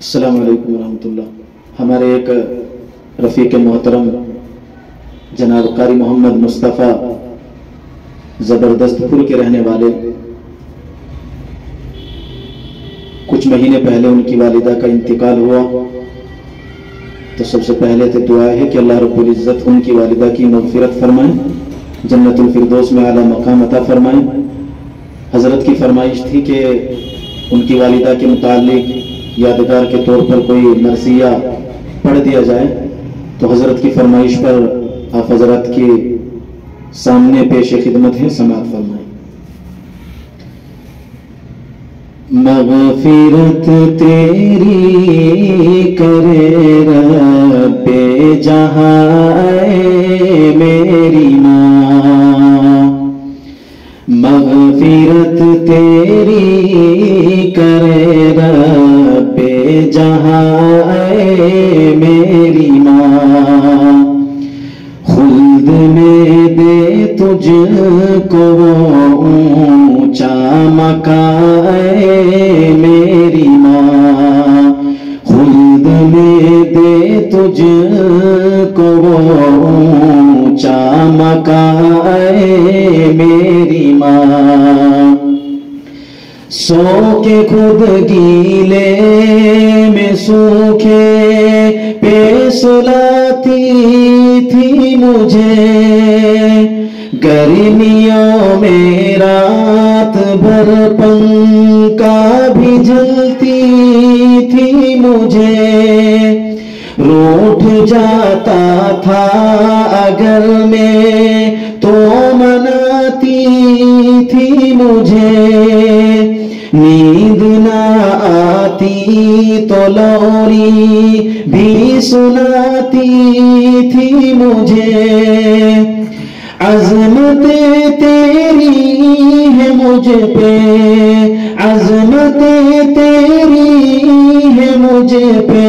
السلام علیکم ورحمۃ اللہ۔ ہمارے ایک رفیق محترم جناب قاری محمد مصطفیٰ زبردست پور کے رہنے والے، کچھ مہینے پہلے ان کی والدہ کا انتقال ہوا، تو سب سے پہلے تو دعا ہے کہ اللہ رب العزت ان کی والدہ کی مغفرت فرمائیں، جنت الفردوس میں اعلیٰ مقام عطا فرمائیں۔ حضرت کی فرمائش تھی کہ ان کی والدہ کے متعلق یادگار کے طور پر کوئی مرثیہ پڑھ دیا جائے، تو حضرت کی فرمائش پر آپ حضرت کے سامنے پیش خدمت ہے، سماعت فرمائیں۔ مغفرت تیری کرے رب جہاں اے میری ماں، مغفرت تیری کرے رب جہاں اے میری ماں، خلد میں دے تجھ کو اونچا مقام اے میری ماں، خلد میں دے تجھ کو اونچا مقام اے میری ماں، سو کے خود گیلے میں سوکھے پہ سلاتی تھی مجھے، گرمیوں میں رات بھر پنکھا بھی جلتی تھی مجھے، روٹھ جاتا تھا اگر میں تو مناتی تھی مجھے، نیند نہ آتی تو لوری بھی سناتی تھی مجھے، عظمت تیری ہے مجھ پہ، عظمت تیری ہے مجھ پہ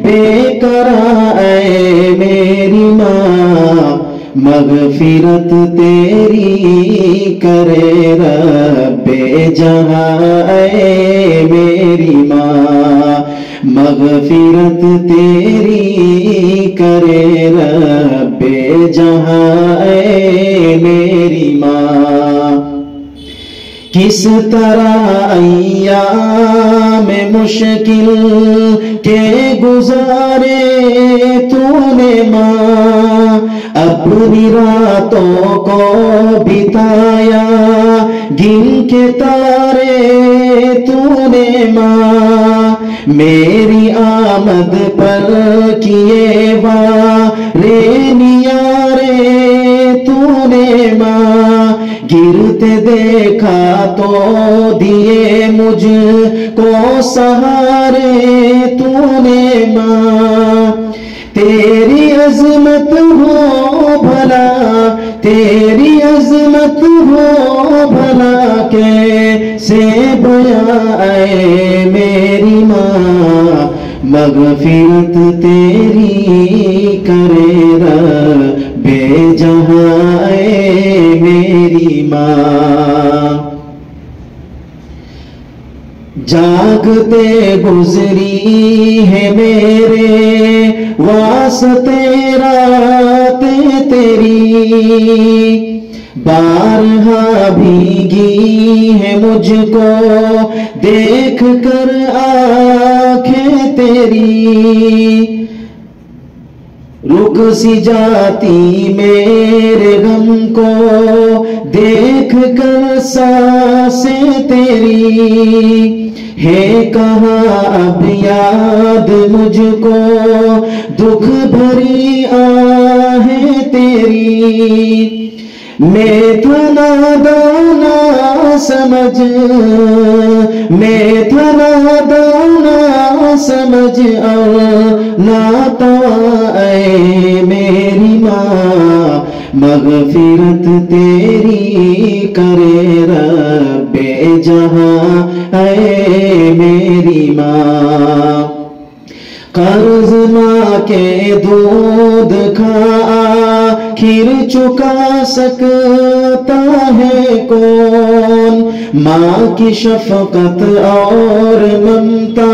بے قرار اے میری ماں، مغفرت تیری کرے رب جہاں اے میری ماں، مغفرت تیری کرے رب جہاں اے میری ماں، کس طرح ایام مشکل کے گزارے تو نے ماں، اپنی راتوں کو بتایا گن کے تارے تو نے ماں، میری آمد پر کیے وارے نیارے تو نے ماں، گرتے دیکھا تو دیے مجھ کو سہارے تو نے ماں، تیری عظمت ہو بھلا، تیری عظمت ہو بھلا کیسے بیاں اے میری ماں، مغفرت تیری کرے رب جہاں اے میری ماں، جاگتے گزری ہے میرے واسطے راتیں تیری، بارہا بھیگی ہے مجھ کو دیکھ کر آنکھیں تیری، رک سی جاتی میرے غم کو دیکھ کر سانسیں تیری، ہے کہاں اب یاد مجھ کو دکھ بھری آہیں تیری، میں تھا نادانا سمجھ، میں تھا نادانا سمجھ اور ناتواں اے میری ماں، مغفرت تیری کرے رب جہاں اے میری ماں، قرض ماں کے دودھ کھا آخر چکا سکتا ہے کون، ماں کی شفقت اور ممتا